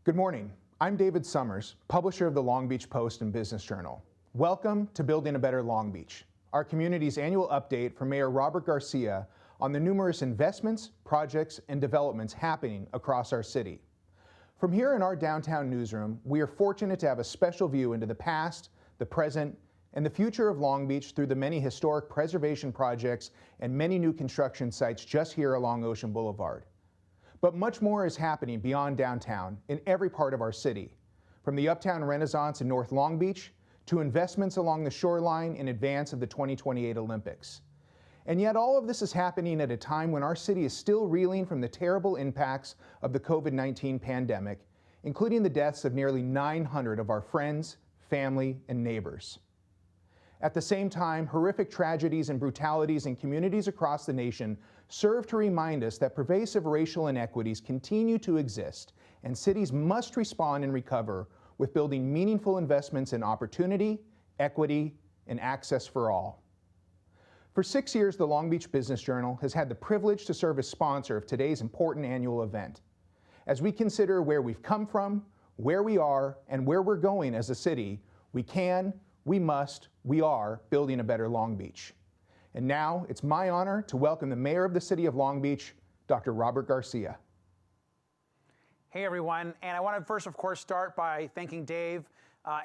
Good morning. I'm David Summers, publisher of the Long Beach Post and Business Journal. Welcome to Building a Better Long Beach, our community's annual update from Mayor Robert Garcia on the numerous investments, projects, and developments happening across our city. From here in our downtown newsroom, we are fortunate to have a special view into the past, the present, and the future of Long Beach through the many historic preservation projects and many new construction sites just here along Ocean Boulevard. But much more is happening beyond downtown in every part of our city, from the Uptown Renaissance in North Long Beach to investments along the shoreline in advance of the 2028 Olympics. And yet all of this is happening at a time when our city is still reeling from the terrible impacts of the COVID-19 pandemic, including the deaths of nearly 900 of our friends, family, and neighbors. At the same time, horrific tragedies and brutalities in communities across the nation serve to remind us that pervasive racial inequities continue to exist, and cities must respond and recover with building meaningful investments in opportunity, equity, and access for all. For 6 years, the Long Beach Business Journal has had the privilege to serve as sponsor of today's important annual event. As we consider where we've come from, where we are, and where we're going as a city, we can, we must, we are building a better Long Beach. And now it's my honor to welcome the Mayor of the City of Long Beach, Dr. Robert Garcia. Hey everyone, and I want to first, of course, start by thanking Dave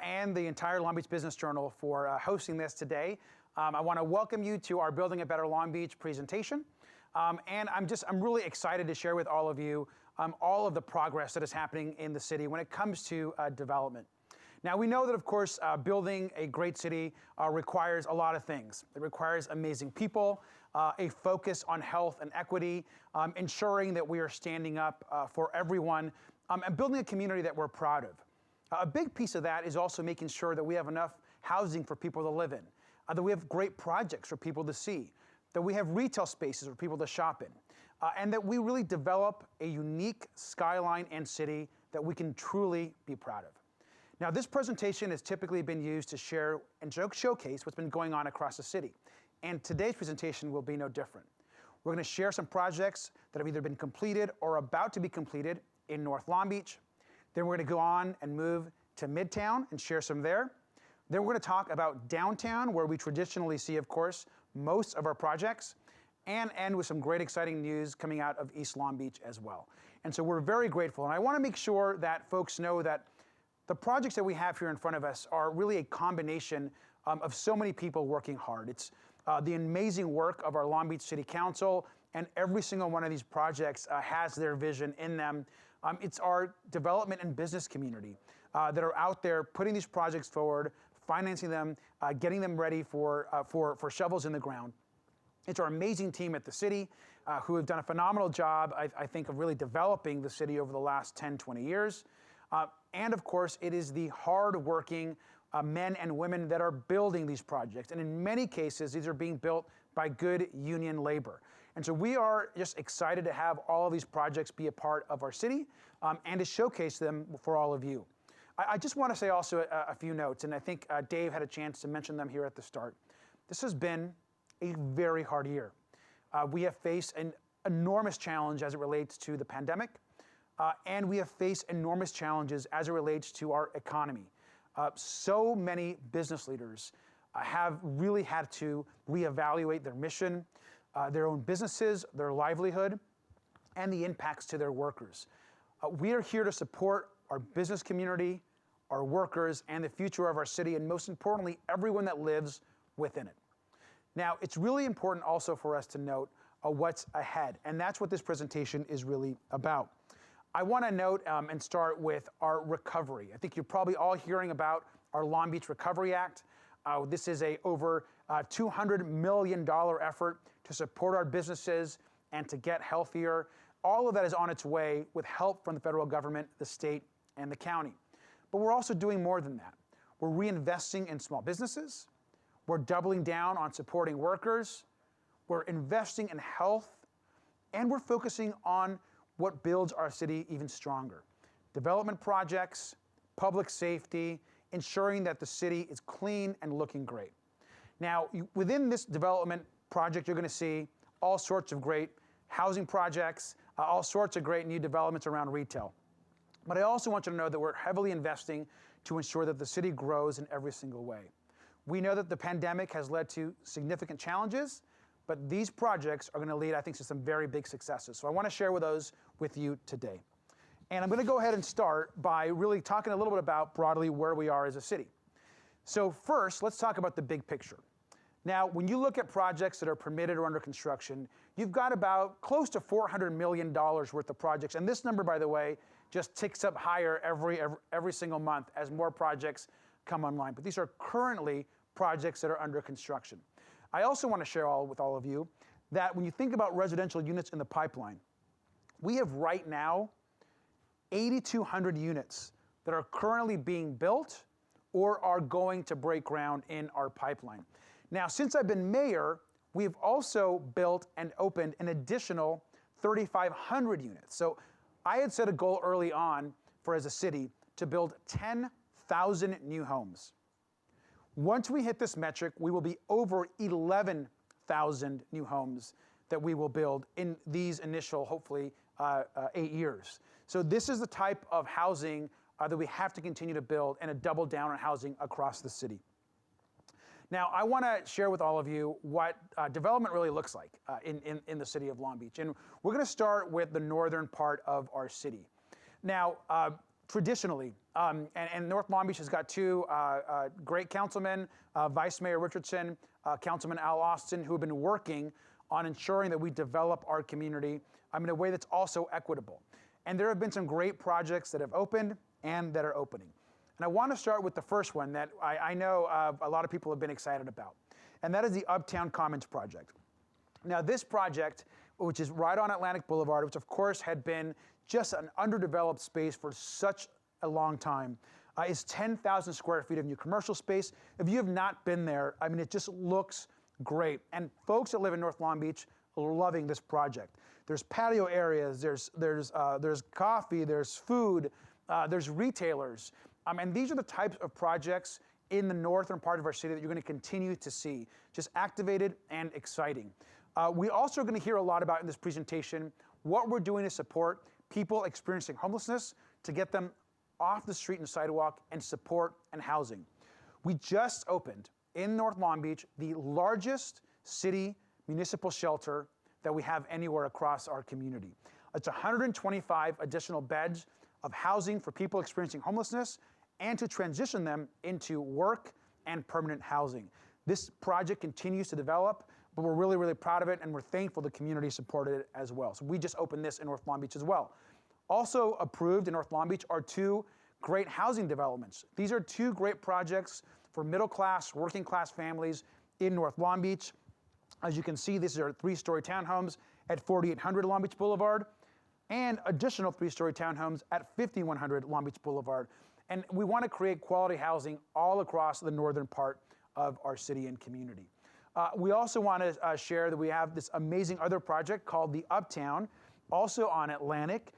and the entire Long Beach Business Journal for hosting this today. I want to welcome you to our Building a Better Long Beach presentation. And I'm really excited to share with all of you all of the progress that is happening in the city when it comes to development. Now, we know that, of course, building a great city requires a lot of things. It requires amazing people, a focus on health and equity, ensuring that we are standing up for everyone, and building a community that we're proud of. A big piece of that is also making sure that we have enough housing for people to live in, that we have great projects for people to see, that we have retail spaces for people to shop in, and that we really develop a unique skyline and city that we can truly be proud of. Now, this presentation has typically been used to share and showcase what's been going on across the city. And today's presentation will be no different. We're going to share some projects that have either been completed or about to be completed in North Long Beach. Then we're going to go on and move to Midtown and share some there. Then we're going to talk about downtown, where we traditionally see, of course, most of our projects, and end with some great exciting news coming out of East Long Beach as well. And so we're very grateful. And I want to make sure that folks know that the projects that we have here in front of us are really a combination of so many people working hard. It's the amazing work of our Long Beach City Council, and every single one of these projects has their vision in them. It's our development and business community that are out there putting these projects forward, financing them, getting them ready for shovels in the ground. It's our amazing team at the city who have done a phenomenal job, I think, of really developing the city over the last 10, 20 years. And of course, it is the hard-working men and women that are building these projects. And in many cases, these are being built by good union labor. And so we are just excited to have all of these projects be a part of our city and to showcase them for all of you. I just want to say also a few notes, and I think Dave had a chance to mention them here at the start. This has been a very hard year. We have faced an enormous challenge as it relates to the pandemic. And we have faced enormous challenges as it relates to our economy. So many business leaders have really had to reevaluate their mission, their own businesses, their livelihood, and the impacts to their workers. We are here to support our business community, our workers, and the future of our city, and most importantly, everyone that lives within it. Now, it's really important also for us to note what's ahead, and that's what this presentation is really about. I want to note and start with our recovery. I think you're probably all hearing about our Long Beach Recovery Act. This is a over $200 million effort to support our businesses and to get healthier. All of that is on its way with help from the federal government, the state, and the county. But we're also doing more than that. We're reinvesting in small businesses. We're doubling down on supporting workers. We're investing in health. And we're focusing on what builds our city even stronger. Development projects, public safety, ensuring that the city is clean and looking great. Now, within this development project, you're going to see all sorts of great housing projects, all sorts of great new developments around retail. But I also want you to know that we're heavily investing to ensure that the city grows in every single way. We know that the pandemic has led to significant challenges, but these projects are going to lead, I think, to some very big successes. So I want to share those with you today. And I'm going to go ahead and start by really talking a little bit about broadly where we are as a city. So first, let's talk about the big picture. Now, when you look at projects that are permitted or under construction, you've got about close to $400 million worth of projects. And this number, by the way, just ticks up higher every single month as more projects come online. But these are currently projects that are under construction. I also want to share with all of you that when you think about residential units in the pipeline, we have right now 8,200 units that are currently being built or are going to break ground in our pipeline. Now, since I've been mayor, we've also built and opened an additional 3,500 units. So I had set a goal early on as a city to build 10,000 new homes. Once we hit this metric, we will be over 11,000 new homes that we will build in these initial, hopefully, 8 years. So this is the type of housing that we have to continue to build and to double down on housing across the city. Now, I want to share with all of you what development really looks like in the city of Long Beach. And we're going to start with the northern part of our city. Now, traditionally, and North Long Beach has got two great councilmen, Vice Mayor Richardson, Councilman Al Austin, who have been working on ensuring that we develop our community in a way that's also equitable. And there have been some great projects that have opened and that are opening. And I want to start with the first one that I know a lot of people have been excited about, and that is the Uptown Commons project. Now, this project, which is right on Atlantic Boulevard, which of course had been just an underdeveloped space for such a long time, is 10,000 square feet of new commercial space. If you have not been there, I mean, it just looks great. And folks that live in North Long Beach are loving this project. There's patio areas, there's coffee, there's food, there's retailers. And these are the types of projects in the northern part of our city that you're going to continue to see, just activated and exciting. We also are going to hear a lot about in this presentation what we're doing to support people experiencing homelessness, to get them off the street and sidewalk and support and housing. We just opened in North Long Beach the largest city municipal shelter that we have anywhere across our community. It's 125 additional beds of housing for people experiencing homelessness and to transition them into work and permanent housing. This project continues to develop, but we're really, really proud of it, and we're thankful the community supported it as well. So we just opened this in North Long Beach as well. Also approved in North Long Beach are two great housing developments. These are two great projects for middle-class, working-class families in North Long Beach. As you can see, these are 3-story townhomes at 4800 Long Beach Boulevard and additional 3-story townhomes at 5100 Long Beach Boulevard. And we want to create quality housing all across the northern part of our city and community. We also want to share that we have this amazing other project called the Uptown, also on Atlantic.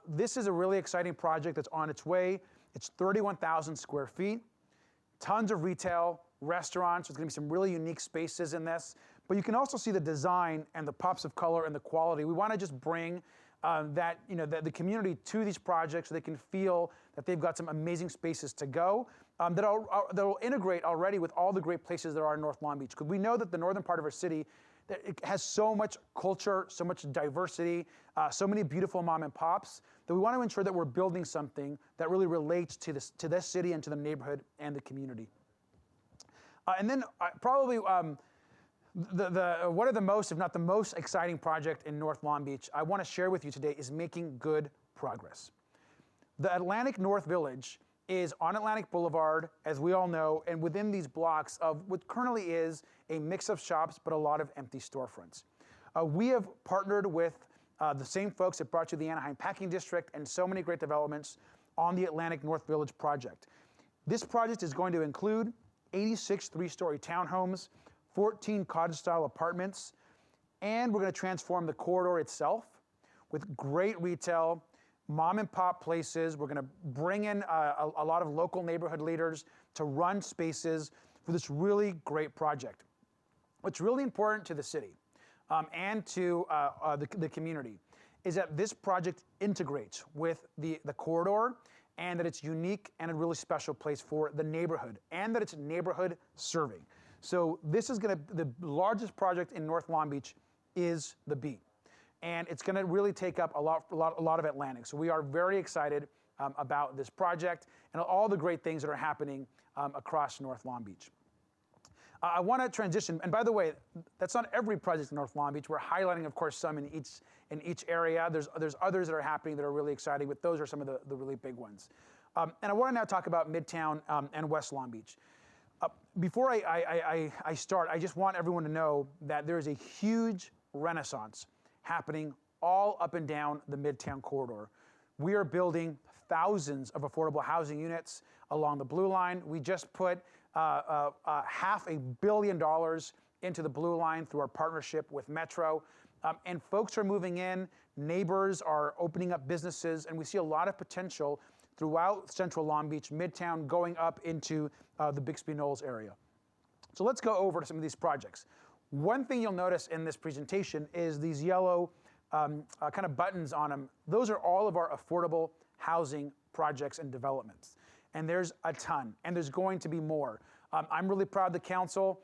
This is a really exciting project that's on its way. It's 31,000 square feet, tons of retail, restaurants. There's going to be some really unique spaces in this. But you can also see the design and the pops of color and the quality. We want to just bring the community to these projects so they can feel that they've got some amazing spaces to go that will integrate already with all the great places there are in North Long Beach. Because we know that the northern part of our city, that it has so much culture, so much diversity, so many beautiful mom and pops, that we want to ensure that we're building something that really relates to this city and to the neighborhood and the community. And then probably one of the most, if not the most exciting project in North Long Beach I want to share with you today is making good progress. The Atlantic North Village is on Atlantic Boulevard, as we all know, and within these blocks of what currently is a mix of shops, but a lot of empty storefronts. We have partnered with the same folks that brought you the Anaheim Packing District and so many great developments on the Atlantic North Village project. This project is going to include 86 3-story townhomes, 14 cottage-style apartments, and we're going to transform the corridor itself with great retail, mom-and-pop places. We're going to bring in a lot of local neighborhood leaders to run spaces for this really great project. What's really important to the city and to the community is that this project integrates with the corridor, and that it's unique and a really special place for the neighborhood, and that it's neighborhood serving. So this is the largest project in North Long Beach is the Beat. And it's going to really take up a lot of Atlantic. So we are very excited about this project and all the great things that are happening across North Long Beach. I want to transition, and by the way, that's not every project in North Long Beach. We're highlighting, of course, some in each area. There's others that are happening that are really exciting, but those are some of the really big ones. And I want to now talk about Midtown and West Long Beach. Before I start, I just want everyone to know that there is a huge renaissance happening all up and down the Midtown corridor. We are building thousands of affordable housing units along the Blue Line. We just put $500 million into the Blue Line through our partnership with Metro. And folks are moving in, neighbors are opening up businesses, and we see a lot of potential throughout Central Long Beach, Midtown, going up into the Bixby Knolls area. So let's go over to some of these projects. One thing you'll notice in this presentation is these yellow kind of buttons on them. Those are all of our affordable housing projects and developments. And there's a ton, and there's going to be more. I'm really proud the council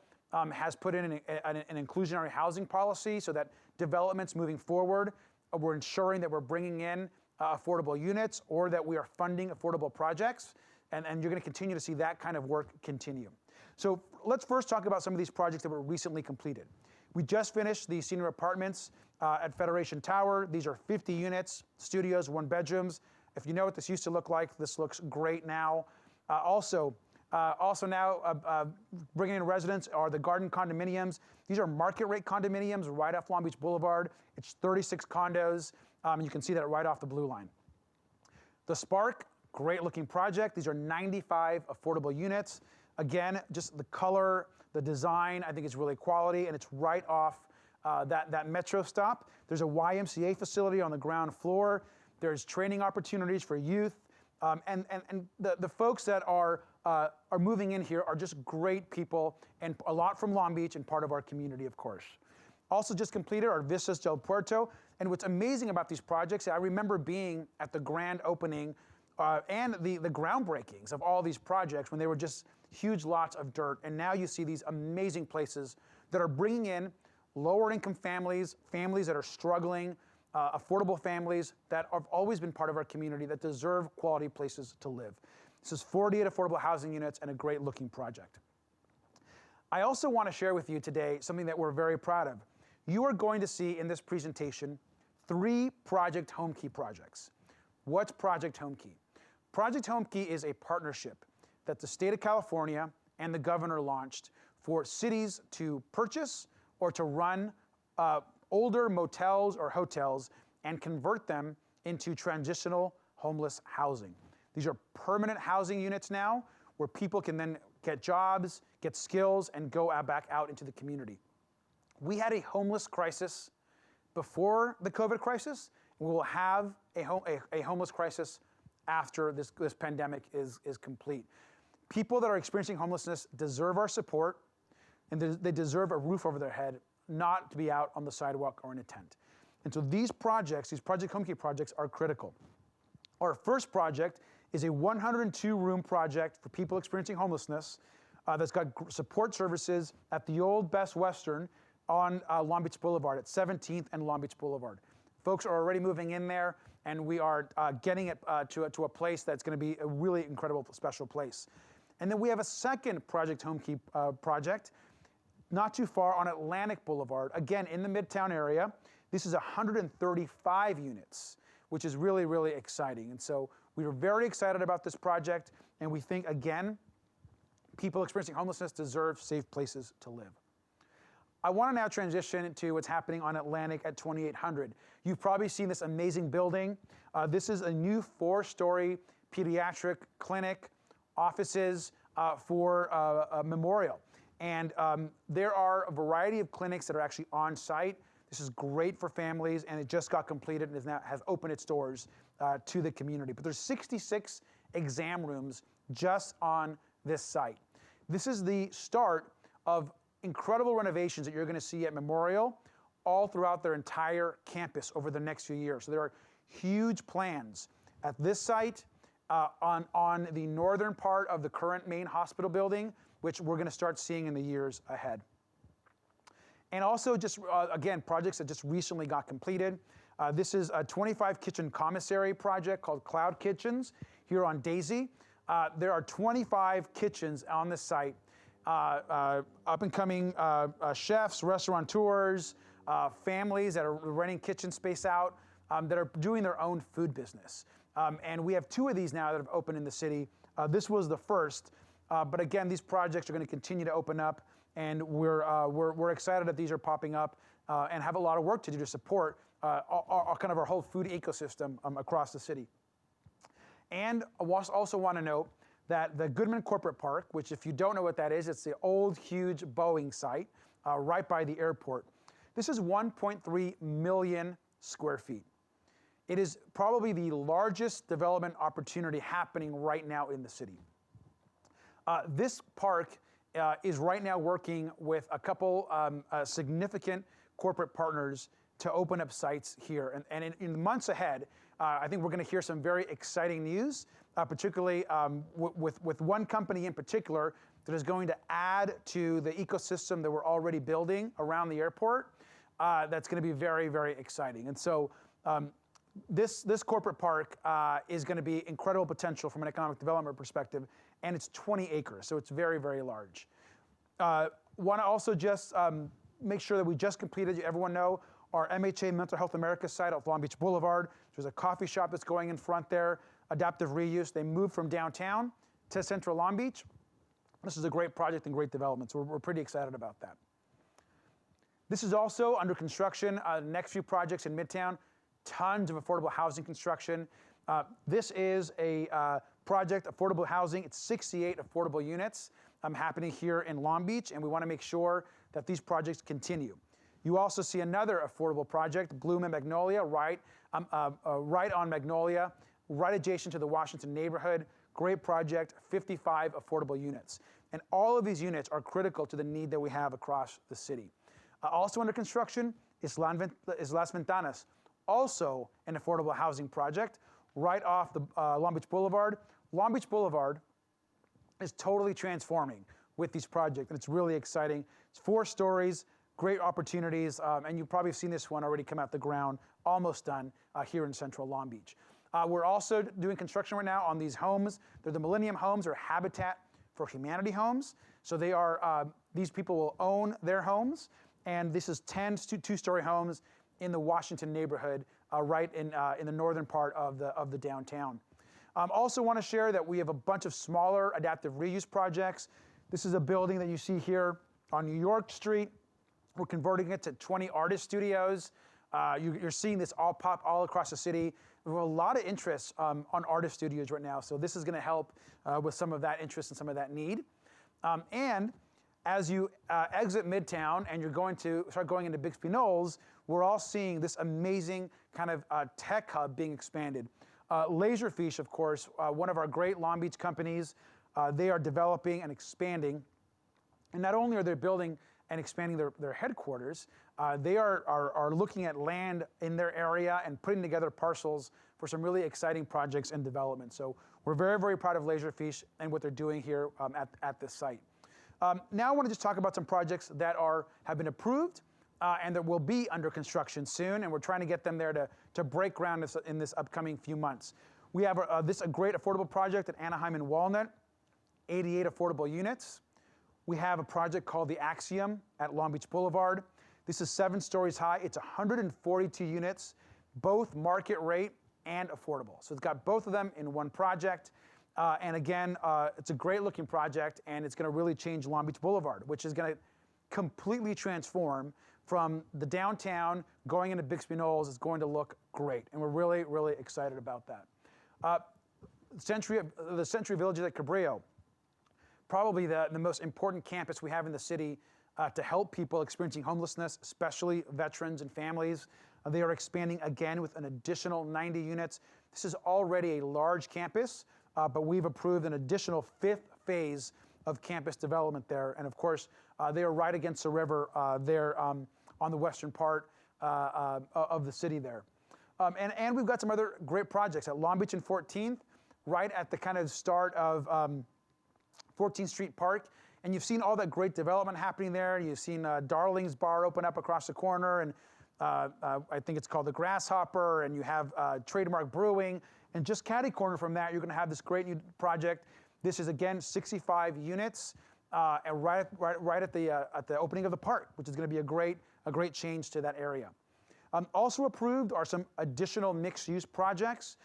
has put in an inclusionary housing policy so that developments moving forward, we're ensuring that we're bringing in affordable units or that we are funding affordable projects, and you're going to continue to see that kind of work continue. So let's first talk about some of these projects that were recently completed. We just finished the senior apartments at Federation Tower. These are 50 units, studios, 1 bedrooms. If you know what this used to look like, this looks great now. Also now bringing in residents are the Garden condominiums. These are market rate condominiums right off Long Beach Boulevard. It's 36 condos. You can see that right off the Blue Line. The Spark, great looking project. These are 95 affordable units. Again, just the color, the design, I think is really quality, and it's right off that Metro stop. There's a YMCA facility on the ground floor. There's training opportunities for youth. And the folks that are moving in here are just great people, and a lot from Long Beach and part of our community, of course. Also just completed our Vistas del Puerto. And what's amazing about these projects, I remember being at the grand opening and the groundbreakings of all these projects when they were just huge lots of dirt. And now you see these amazing places that are bringing in lower income families, families that are struggling, affordable families that have always been part of our community that deserve quality places to live. This is 48 affordable housing units and a great looking project. I also want to share with you today something that we're very proud of. You are going to see in this presentation 3 Project Homekey projects. What's Project Homekey? Project Homekey is a partnership that the state of California and the governor launched for cities to purchase or to run older motels or hotels and convert them into transitional homeless housing. These are permanent housing units now where people can then get jobs, get skills, and go back out into the community. We had a homeless crisis before the COVID crisis. We will have a homeless crisis after this pandemic is complete. People that are experiencing homelessness deserve our support, and they deserve a roof over their head, not to be out on the sidewalk or in a tent. And so these projects, these Project Homekey projects, are critical. Our first project is a 102-room project for people experiencing homelessness that's got support services at the old Best Western on Long Beach Boulevard, at 17th and Long Beach Boulevard. Folks are already moving in there, and we are getting it to a place that's going to be a really incredible, special place. And then we have a second Project Homekey project, not too far on Atlantic Boulevard, again in the Midtown area. This is 135 units, which is really, really exciting. And so we are very excited about this project, and we think, again, people experiencing homelessness deserve safe places to live. I want to now transition to what's happening on Atlantic at 2800. You've probably seen this amazing building. This is a new 4-story pediatric clinic, offices for Memorial. And there are a variety of clinics that are actually on site. This is great for families, and it just got completed and has opened its doors to the community. But there's 66 exam rooms just on this site. This is the start of incredible renovations that you're going to see at Memorial, all throughout their entire campus over the next few years. So there are huge plans at this site, on the northern part of the current main hospital building, which we're going to start seeing in the years ahead. And also just, again, projects that just recently got completed. This is a 25 kitchen commissary project called Cloud Kitchens here on Daisy. There are 25 kitchens on the site, up-and-coming chefs, restaurateurs, families that are renting kitchen space out, that are doing their own food business. And we have 2 of these now that have opened in the city. This was the first, but again, these projects are going to continue to open up, and we're excited that these are popping up and have a lot of work to do to support kind of our whole food ecosystem across the city. And I also want to note that the Goodman Corporate Park, which if you don't know what that is, it's the old, huge Boeing site right by the airport. This is 1.3 million square feet. It is probably the largest development opportunity happening right now in the city. This park is right now working with a couple significant corporate partners to open up sites here. And in the months ahead, I think we're going to hear some very exciting news, particularly with one company in particular that is going to add to the ecosystem that we're already building around the airport. That's going to be very, very exciting. And so this corporate park is going to be incredible potential from an economic development perspective, and it's 20 acres, so it's very, very large. Want to also just make sure that we just completed, everyone know, our MHA Mental Health America site off Long Beach Boulevard. There's a coffee shop that's going in front there, adaptive reuse. They moved from downtown to Central Long Beach. This is a great project and great development, so we're pretty excited about that. This is also under construction, next few projects in Midtown, tons of affordable housing construction. This is a project, affordable housing. It's 68 affordable units happening here in Long Beach, and we want to make sure that these projects continue. You also see another affordable project, Bloom and Magnolia, right on Magnolia, right adjacent to the Washington neighborhood. Great project, 55 affordable units. And all of these units are critical to the need that we have across the city. Also under construction is Las Ventanas, also an affordable housing project right off the Long Beach Boulevard. Long Beach Boulevard is totally transforming with these projects, and it's really exciting. It's 4 stories, great opportunities, and you've probably seen this one already come out the ground, almost done here in Central Long Beach. We're also doing construction right now on these homes. They're the Millennium Homes or Habitat for Humanity homes. So they are, these people will own their homes, and this is 10 two-story homes in the Washington neighborhood, right in the northern part of the downtown. Also want to share that we have a bunch of smaller adaptive reuse projects. This is a building that you see here on New York Street. We're converting it to 20 artist studios. You're seeing this all pop all across the city. We have a lot of interest on artist studios right now, so this is going to help with some of that interest and some of that need. And as you exit Midtown and you're going to start going into Bixby Knolls, we're all seeing this amazing kind of tech hub being expanded. Laserfish, of course, one of our great Long Beach companies, they are developing and expanding. And not only are they building and expanding their headquarters, they are looking at land in their area and putting together parcels for some really exciting projects and development. So we're very, very proud of Laserfish and what they're doing here at this site. Now I want to just talk about some projects that have been approved and that will be under construction soon, and we're trying to get them there to break ground in this upcoming few months. We have a great affordable project at Anaheim and Walnut, 88 affordable units. We have a project called the Axiom at Long Beach Boulevard. This is 7 stories high. It's 142 units, both market rate and affordable. So it's got both of them in one project. And again, it's a great looking project, and it's going to really change Long Beach Boulevard, which is going to completely transform from the downtown going into Bixby Knolls. Is going to look great, and we're really, really excited about that. The Century Villages at Cabrillo, probably the most important campus we have in the city to help people experiencing homelessness, especially veterans and families. They are expanding again with an additional 90 units. This is already a large campus, but we've approved an additional 5th phase of campus development there. And of course, they are right against the river there on the western part. of the city there. And we've got some other great projects at Long Beach and 14th, right at the kind of start of 14th Street Park. And you've seen all that great development happening there. You've seen Darling's Bar open up across the corner, and I think it's called the Grasshopper, and you have Trademark Brewing. And just catty corner from that, you're going to have this great new project. This is, again, 65 units, and right at the opening of the park, which is going to be a great change to that area. Also approved are some additional mixed-use projects.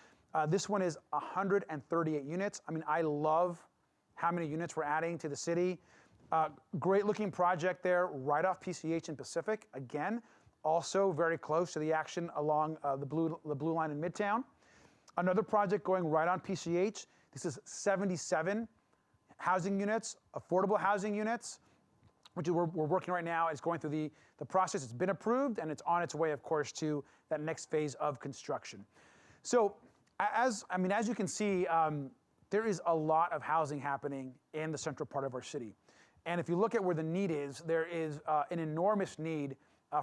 This one is 138 units. I mean, I love how many units we're adding to the city. Great-looking project there, right off PCH and Pacific. Again, also very close to the action along the blue line in Midtown. Another project going right on PCH. This is 77 housing units, affordable housing units, which we're working right now. It's going through the process. It's been approved, and it's on its way, of course, to that next phase of construction. So as you can see, there is a lot of housing happening in the central part of our city. And if you look at where the need is, there is an enormous need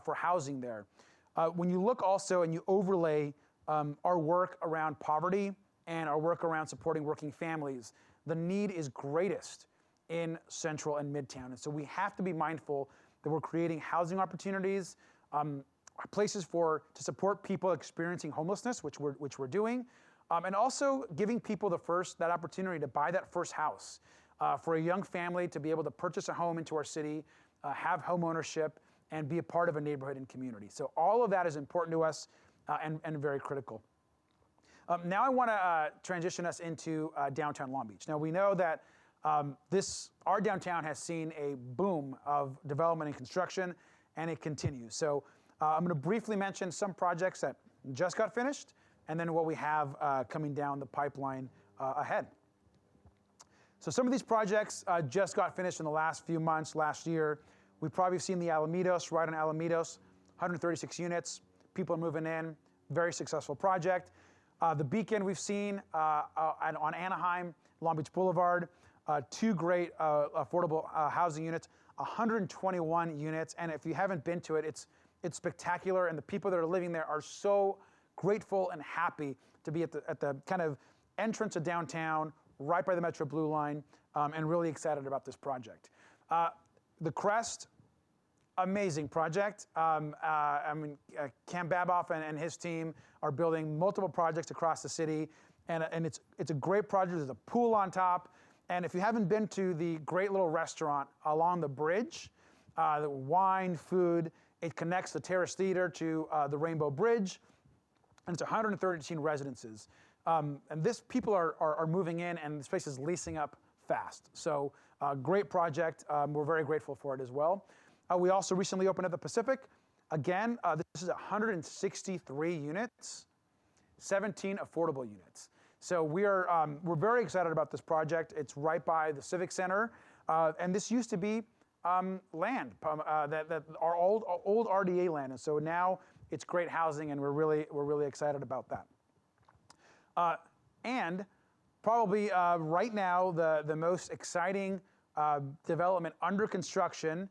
for housing there. When you look also and you overlay our work around poverty and our work around supporting working families, the need is greatest in Central and Midtown. And so we have to be mindful that we're creating housing opportunities, places to support people experiencing homelessness, which we're doing, and also giving people that opportunity to buy that first house. For a young family to be able to purchase a home into our city, have home ownership, and be a part of a neighborhood and community. So all of that is important to us and very critical. Now I want to transition us into downtown Long Beach. Now we know that our downtown has seen a boom of development and construction, and it continues. So I'm going to briefly mention some projects that just got finished, and then what we have coming down the pipeline ahead. So some of these projects just got finished in the last few months, last year. We've probably seen the Alamitos, right on Alamitos, 136 units. People are moving in. Very successful project. The Beacon we've seen on Anaheim, Long Beach Boulevard, two great affordable housing units, 121 units. And if you haven't been to it, it's spectacular. And the people that are living there are so grateful and happy to be at the kind of entrance of downtown, right by the Metro Blue Line, and really excited about this project. The Crest, amazing project. Cam Baboff and his team are building multiple projects across the city, and it's a great project. There's a pool on top, and if you haven't been to the great little restaurant along the bridge, the wine, food, it connects the Terrace Theater to the Rainbow Bridge, and it's 113 residences. And people are moving in, and this place is leasing up fast. So great project. We're very grateful for it as well. We also recently opened up the Pacific. Again, this is 163 units, 17 affordable units. So we're very excited about this project. It's right by the Civic Center, and this used to be land, that our old RDA land, and so now it's great housing, and we're really excited about that. And probably right now the most exciting development under construction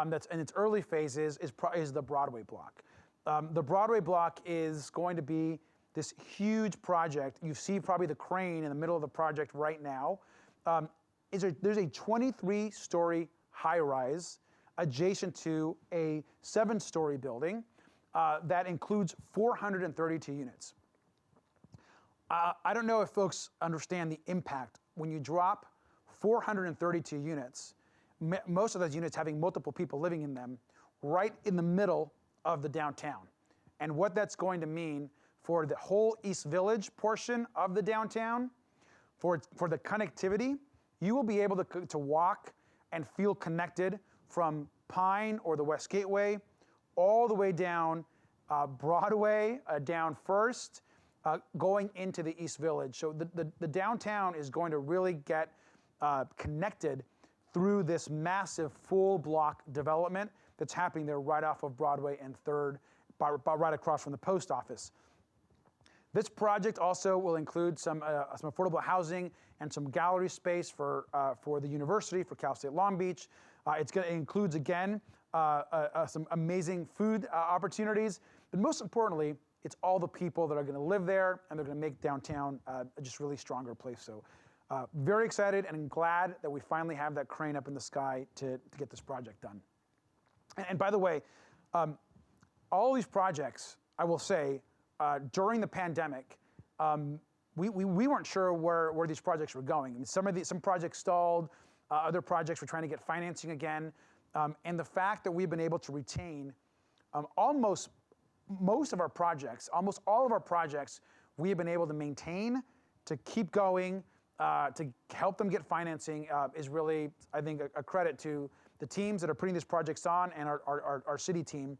that's in its early phases is the Broadway block. The Broadway block is going to be this huge project. You see probably the crane in the middle of the project right now. There's a 23-story high-rise adjacent to a 7-story building that includes 432 units. I don't know if folks understand the impact when you drop 432 units, most of those units having multiple people living in them, right in the middle of the downtown. And what that's going to mean for the whole East Village portion of the downtown, for the connectivity, you will be able to walk and feel connected from Pine or the West Gateway all the way down Broadway, down First, going into the East Village. So the downtown is going to really get connected through this massive full block development that's happening there right off of Broadway and 3rd, right across from the post office. This project also will include some affordable housing and some gallery space for the university, for Cal State Long Beach. It includes, again, some amazing food opportunities, but most importantly, it's all the people that are going to live there, and they're going to make downtown a just really stronger place. So very excited and glad that we finally have that crane up in the sky to get this project done. And by the way, all these projects, I will say, during the pandemic, we weren't sure where these projects were going. I mean, some projects stalled, other projects were trying to get financing again. And the fact that we've been able to retain almost most of our projects, almost all of our projects, we have been able to maintain, to keep going, to help them get financing is really, I think, a credit to the teams that are putting these projects on and our city team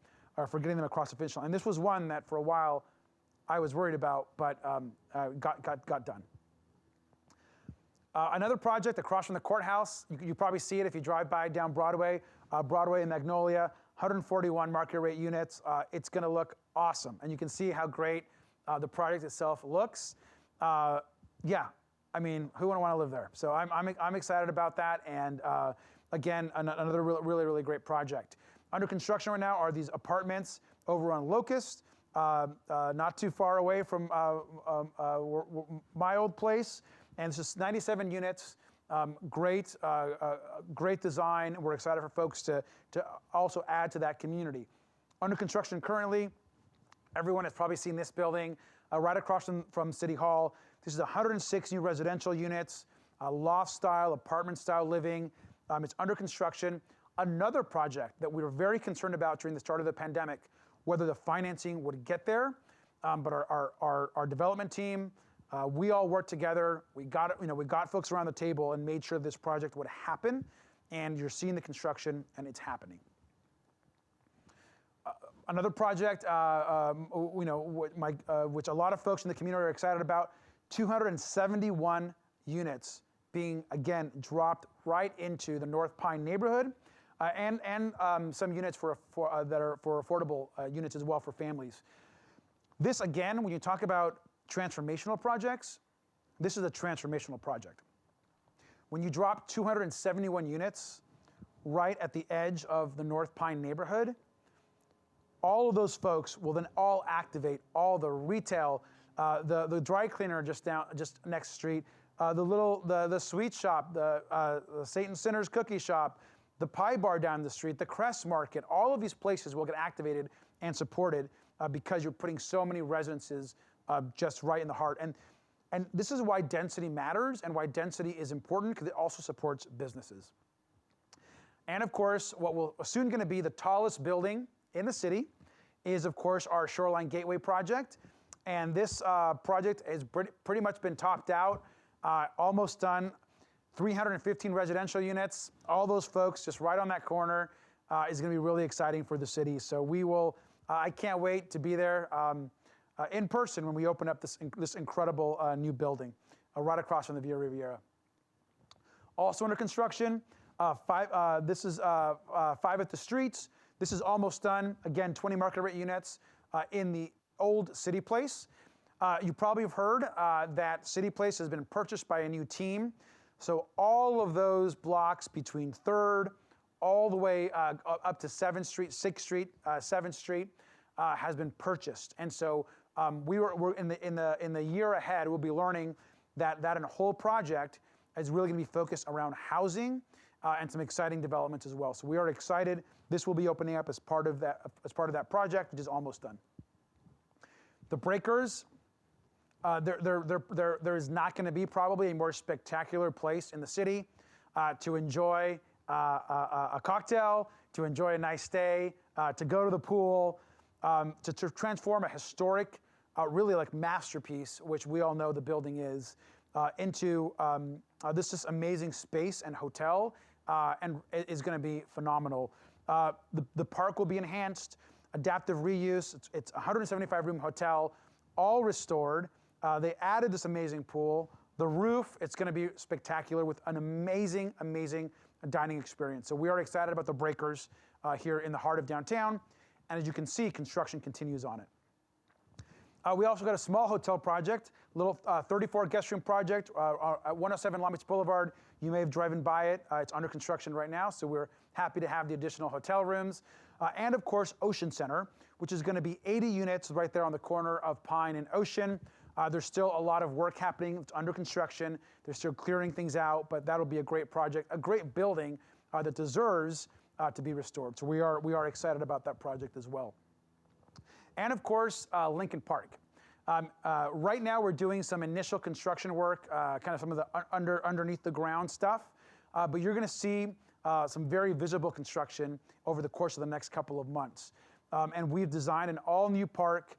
for getting them across the finish line. And this was one that for a while I was worried about, but got done. Another project across from the courthouse, you probably see it if you drive by down Broadway, Broadway and Magnolia, 141 market rate units. It's going to look awesome, and you can see how great the project itself looks. Yeah, I mean, who wouldn't want to live there? So I'm excited about that, and again, another really great project. Under construction right now are these apartments over on Locust, not too far away from my old place, and it's just 97 units. Great design. We're excited for folks to also add to that community. Under construction currently, everyone has probably seen this building right across from City Hall. This is 106 new residential units, loft-style, apartment-style living. It's under construction. Another project that we were very concerned about during the start of the pandemic, whether the financing would get there, but our development team, we all worked together. We got folks around the table and made sure this project would happen. And you're seeing the construction, and it's happening. Another project, which a lot of folks in the community are excited about, 271 units being again dropped right into the North Pine neighborhood, and some units that are for affordable units as well for families. This again, when you talk about transformational projects, this is a transformational project. When you drop 271 units right at the edge of the North Pine neighborhood, all of those folks will then all activate all the retail, the dry cleaner just next street, the sweet shop, the Satan Sinner's cookie shop, the pie bar down the street, the Crest Market. All of these places will get activated and supported because you're putting so many residences just right in the heart. And this is why density matters and why density is important, because it also supports businesses. And of course, what will soon going to be the tallest building in the city is, of course, our Shoreline Gateway project. And this project has pretty much been topped out, almost done. 315 residential units, all those folks just right on that corner is going to be really exciting for the city. So we will, I can't wait to be there in person when we open up this incredible new building right across from the Via Riviera. Also under construction, this is 5 at the Streets. This is almost done. Again, 20 market rate units in the old City Place. You probably have heard that City Place has been purchased by a new team. So all of those blocks between 3rd all the way up to 7th Street, 6th Street, 7th Street has been purchased. And so we're in the year ahead, we'll be learning that a whole project is really going to be focused around housing and some exciting developments as well. So we are excited. This will be opening up as part of that project, which is almost done. The Breakers. There is not going to be probably a more spectacular place in the city to enjoy a cocktail, to enjoy a nice stay, to go to the pool, to transform a historic, really like masterpiece, which we all know the building is, into this just amazing space and hotel, and it is going to be phenomenal. The park will be enhanced, adaptive reuse. It's a 175-room hotel, all restored. They added this amazing pool. The roof, it's going to be spectacular with an amazing dining experience. So we are excited about the Breakers here in the heart of downtown. And as you can see, construction continues on it. We also got a small hotel project, little 34 guest room project at 107 Long Beach Boulevard. You may have driven by it. It's under construction right now, so we're happy to have the additional hotel rooms. And of course, Ocean Center, which is going to be 80 units right there on the corner of Pine and Ocean. There's still a lot of work happening. It's under construction. They're still clearing things out, but that'll be a great project, a great building that deserves to be restored. So we are excited about that project as well. And of course, Lincoln Park. Right now, we're doing some initial construction work, kind of some of the underneath the ground stuff. But you're going to see some very visible construction over the course of the next couple of months. And we've designed an all-new park.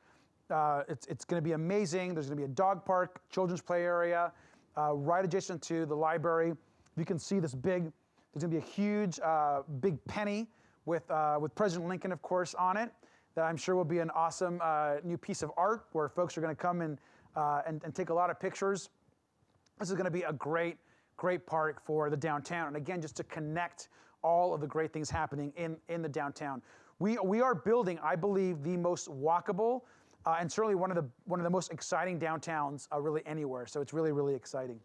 It's going to be amazing. There's going to be a dog park, children's play area, right adjacent to the library. You can see this big. There's going to be a huge, big penny with President Lincoln, of course, on it. That I'm sure will be an awesome new piece of art where folks are going to come and take a lot of pictures. This is going to be a great park for the downtown. And again, just to connect all of the great things happening in the downtown. We are building, I believe, the most walkable and certainly one of the most exciting downtowns really anywhere. So it's really, really exciting.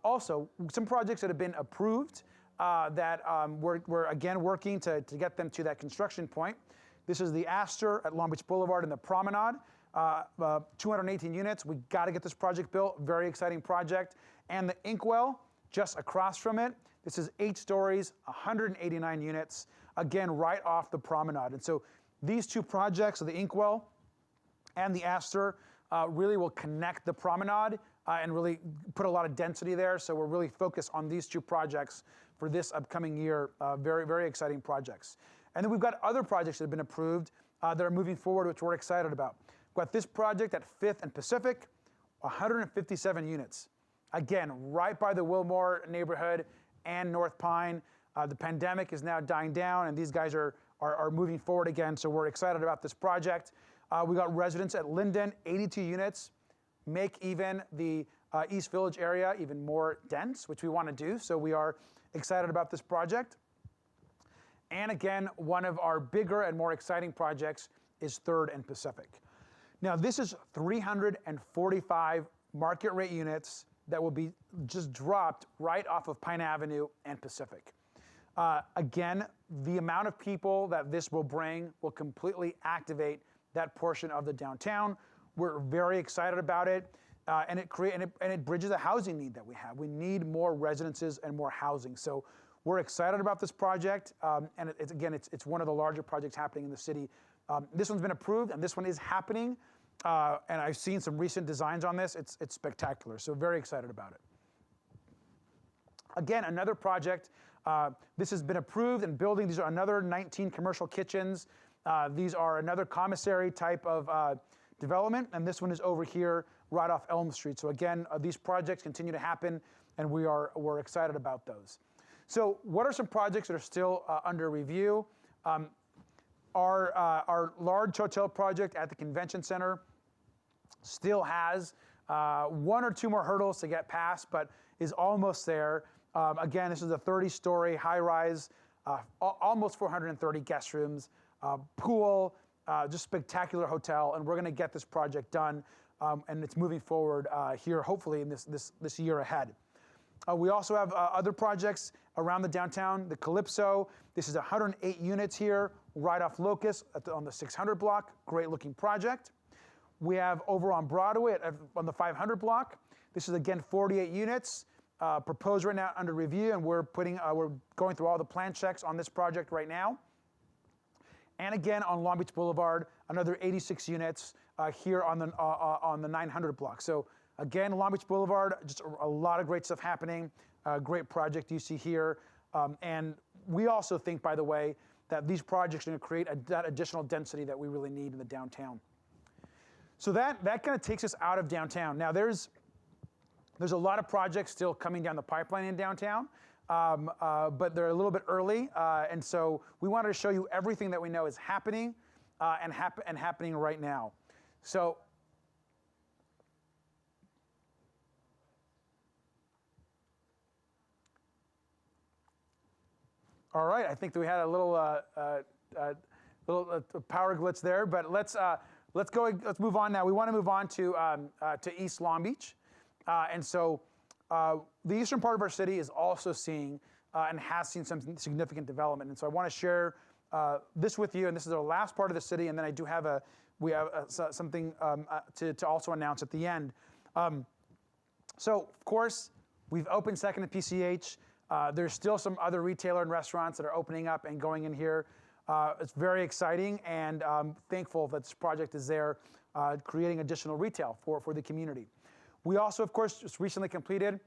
Also, some projects that have been approved that we're again working to get them to that construction point. This is the Astor at Long Beach Boulevard and the Promenade, 218 units. We got to get this project built. Very exciting project. And the Inkwell, just across from it. This is 8 stories, 189 units, again, right off the Promenade. And so these two projects, the Inkwell and the Astor, really will connect the Promenade and really put a lot of density there. So we're really focused on these two projects for this upcoming year. Very, very exciting projects. And then we've got other projects that have been approved that are moving forward, which we're excited about. We've got this project at 5th and Pacific, 157 units. Again, right by the Wilmore neighborhood and North Pine. The pandemic is now dying down, and these guys are moving forward again, so we're excited about this project. We got residents at Linden, 82 units. Make even the East Village area even more dense, which we want to do, so we are excited about this project. And again, one of our bigger and more exciting projects is 3rd and Pacific. Now, this is 345 market rate units that will be just dropped right off of Pine Avenue and Pacific. Again, the amount of people that this will bring will completely activate that portion of the downtown. We're very excited about it, and it bridges a housing need that we have. We need more residences and more housing. So we're excited about this project, and it's one of the larger projects happening in the city. This one's been approved, and this one is happening. And I've seen some recent designs on this. It's spectacular, so very excited about it. Again, another project. This has been approved and building. These are another 19 commercial kitchens. These are another commissary type of development, and this one is over here right off Elm Street. So again, these projects continue to happen, and we're excited about those. So what are some projects that are still under review? Our large hotel project at the Convention Center still has 1 or 2 more hurdles to get past, but is almost there. Again, this is a 30-story high-rise, almost 430 guest rooms, pool, just spectacular hotel, and we're going to get this project done, and it's moving forward here, hopefully, in this year ahead. We also have other projects around the downtown. The Calypso, this is 108 units here, right off Locust on the 600 block. Great looking project. We have over on Broadway on the 500 block. This is again 48 units, proposed right now under review, and we're going through all the plan checks on this project right now. And again on Long Beach Boulevard, another 86 units here on the 900 block. So again, Long Beach Boulevard, just a lot of great stuff happening. Great project you see here. And we also think, by the way, that these projects are going to create that additional density that we really need in the downtown. So that kind of takes us out of downtown. Now there's a lot of projects still coming down the pipeline in downtown, but they're a little bit early. And so we wanted to show you everything that we know is happening and happening right now. So all right, I think we had a little power glitch there, but let's let's move on now. We want to move on to East Long Beach. And so the eastern part of our city is also seeing and has seen some significant development. And so I want to share this with you. And this is our last part of the city. And then I do have something to also announce at the end. So, of course, we've opened second at PCH. There's still some other retailer and restaurants that are opening up and going in here. It's very exciting, and I'm thankful that this project is there, creating additional retail for the community. We also, of course, just recently completed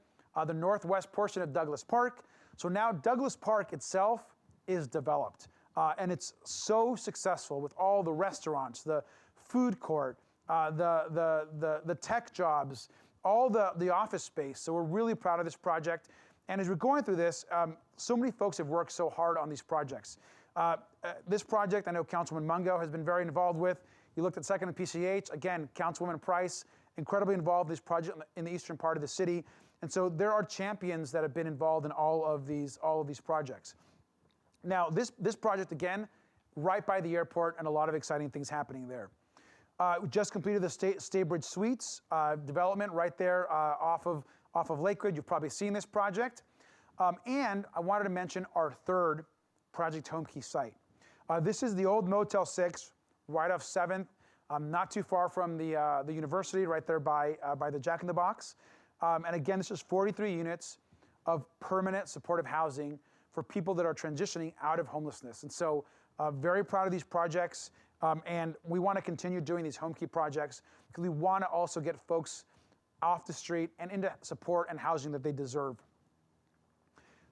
the northwest portion of Douglas Park. So now Douglas Park itself is developed, and it's so successful with all the restaurants, the food court, the tech jobs, all the office space. So we're really proud of this project. And as we're going through this, so many folks have worked so hard on these projects. This project, I know Councilwoman Mungo has been very involved with. You looked at second at PCH. Again, Councilwoman Price, incredibly involved in this project in the eastern part of the city. And so there are champions that have been involved in all of these projects. Now, this project, again, right by the airport, and a lot of exciting things happening there. We just completed the Staybridge Suites development right there off of Lakewood. You've probably seen this project. And I wanted to mention our third Project Homekey site. This is the old Motel 6, right off 7th, not too far from the university, right there by the Jack in the Box. And again, this is 43 units of permanent supportive housing for people that are transitioning out of homelessness. And so very proud of these projects. And we want to continue doing these Homekey projects because we want to also get folks off the street and into support and housing that they deserve.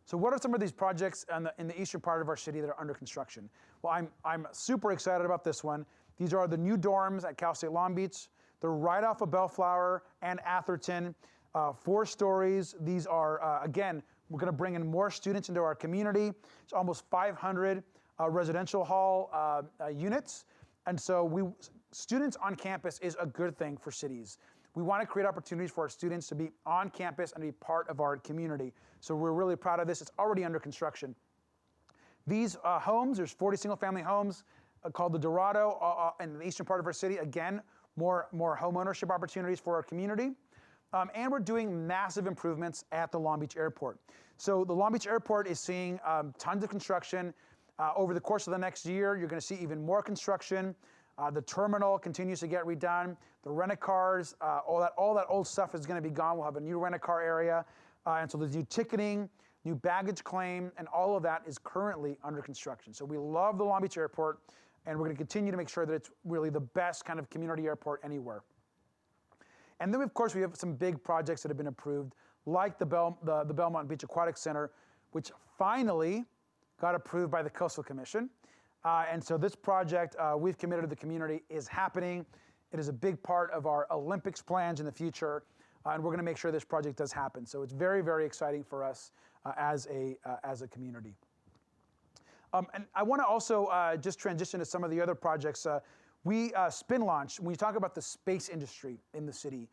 So what are some of these projects in the eastern part of our city that are under construction? Well, I'm super excited about this one. These are the new dorms at Cal State Long Beach. They're right off of Bellflower and Atherton, 4 stories. These are, again, we're going to bring in more students into our community. It's almost 500 residential hall units. And so students on campus is a good thing for cities. We want to create opportunities for our students to be on campus and be part of our community. So we're really proud of this. It's already under construction. These homes, there's 40 single-family homes called the Dorado in the eastern part of our city. Again, more home ownership opportunities for our community. And we're doing massive improvements at the Long Beach Airport. So the Long Beach Airport is seeing tons of construction. Over the course of the next year, you're going to see even more construction. The terminal continues to get redone. The rent-a-cars, all that old stuff is going to be gone. We'll have a new rent-a-car area. And so there's new ticketing, new baggage claim, and all of that is currently under construction. So we love the Long Beach Airport, and we're going to continue to make sure that it's really the best kind of community airport anywhere. And then, of course, we have some big projects that have been approved, like the Belmont Beach Aquatic Center, which finally got approved by the Coastal Commission. And so this project we've committed to the community is happening. It is a big part of our Olympics plans in the future, and we're going to make sure this project does happen. So it's very, very exciting for us as a community. And I want to also just transition to some of the other projects. We spin launch. When you talk about the space industry in the city,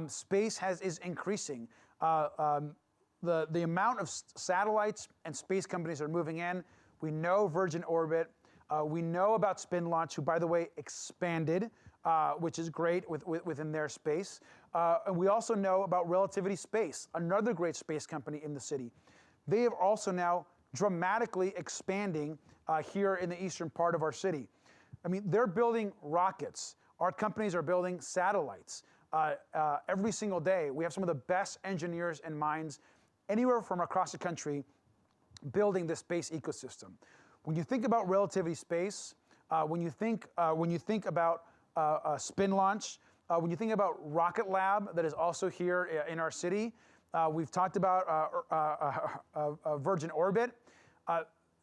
space is increasing. The amount of satellites and space companies are moving in. We know Virgin Orbit. We know about Spin Launch, who, by the way, expanded, which is great within their space. And we also know about Relativity Space, another great space company in the city. They are also now dramatically expanding here in the eastern part of our city. I mean, they're building rockets. Our companies are building satellites. Every single day, we have some of the best engineers and minds anywhere from across the country building this space ecosystem. When you think about Relativity Space, when you think about Spin Launch, when you think about Rocket Lab that is also here in our city, we've talked about Virgin Orbit.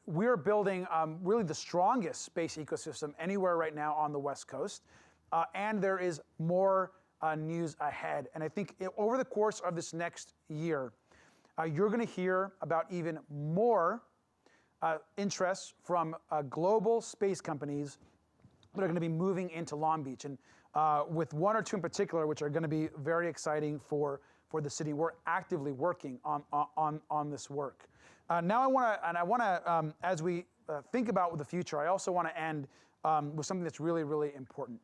We're building really the strongest space ecosystem anywhere right now on the West Coast, and there is more news ahead. And I think over the course of this next year, you're going to hear about even more interests from global space companies that are going to be moving into Long Beach, and with 1 or 2 in particular, which are going to be very exciting for the city. We're actively working on this work. Now I want to, as we think about the future, I also want to end with something that's really, really important.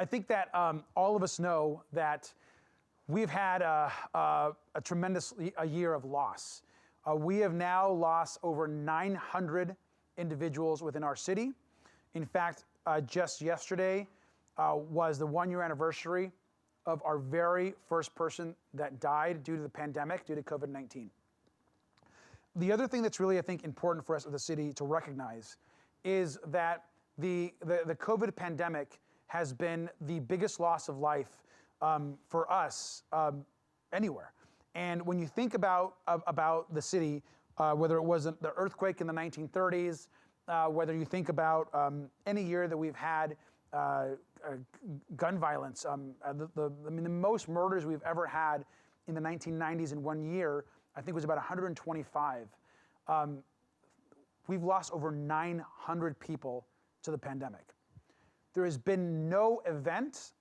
I think that all of us know that we've had a tremendous year of loss. We have now lost over 900 individuals within our city. In fact, just yesterday was the 1-year anniversary of our very first person that died due to the pandemic, due to COVID-19. The other thing that's really, I think, important for us as a city to recognize is that the COVID pandemic has been the biggest loss of life for us anywhere. And when you think about the city, whether it was the earthquake in the 1930s, whether you think about any year that we've had gun violence, the most murders we've ever had in the 1990s in 1 year, I think was about 125. We've lost over 900 people to the pandemic. There has been no event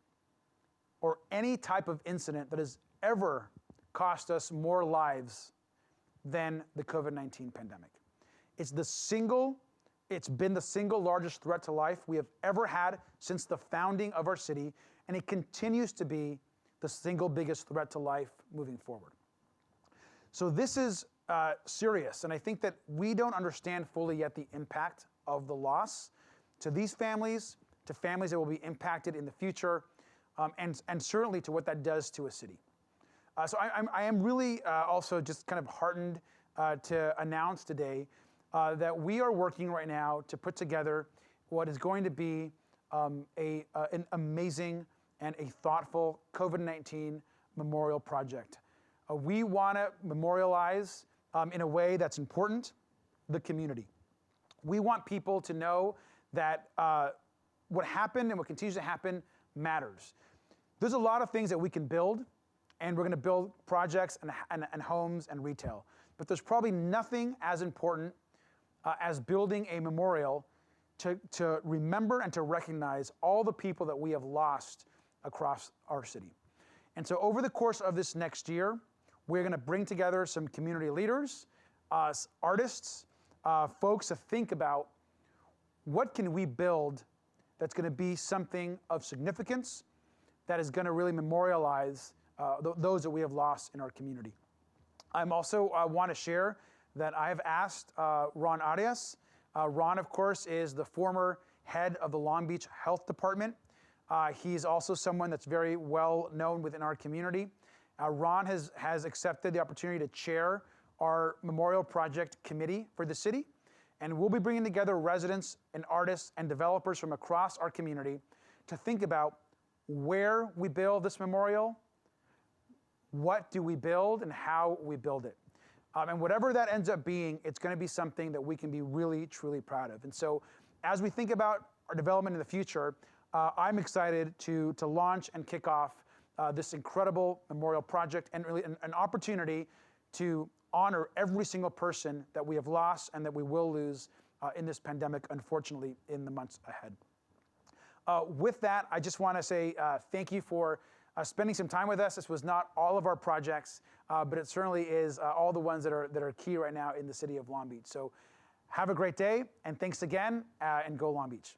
or any type of incident that has ever cost us more lives than the COVID-19 pandemic. It's been the single largest threat to life we have ever had since the founding of our city, and it continues to be the single biggest threat to life moving forward. So this is serious, and I think that we don't understand fully yet the impact of the loss to these families, to families that will be impacted in the future, and certainly to what that does to a city. So I am really also just kind of heartened to announce today that we are working right now to put together what is going to be an amazing and a thoughtful COVID-19 memorial project. We want to memorialize in a way that's important the community. We want people to know that what happened and what continues to happen matters. There's a lot of things that we can build, and we're going to build projects and homes and retail. But there's probably nothing as important as building a memorial to remember and to recognize all the people that we have lost across our city. And so over the course of this next year, we're going to bring together some community leaders, artists, folks to think about what can we build that's going to be something of significance that is going to really memorialize those that we have lost in our community. I'm also want to share that I have asked Ron Arias. Ron, of course, is the former head of the Long Beach Health Department. He's also someone that's very well known within our community. Ron has accepted the opportunity to chair our Memorial Project Committee for the city, and we'll be bringing together residents and artists and developers from across our community to think about where we build this memorial, what do we build, and how we build it. And whatever that ends up being, it's going to be something that we can be really, truly proud of. And so as we think about our development in the future, I'm excited to launch and kick off this incredible memorial project, and really an opportunity to honor every single person that we have lost and that we will lose in this pandemic, unfortunately, in the months ahead. With that, I just want to say thank you for spending some time with us. This was not all of our projects, but it certainly is all the ones that are key right now in the city of Long Beach. So have a great day, and thanks again, and go Long Beach.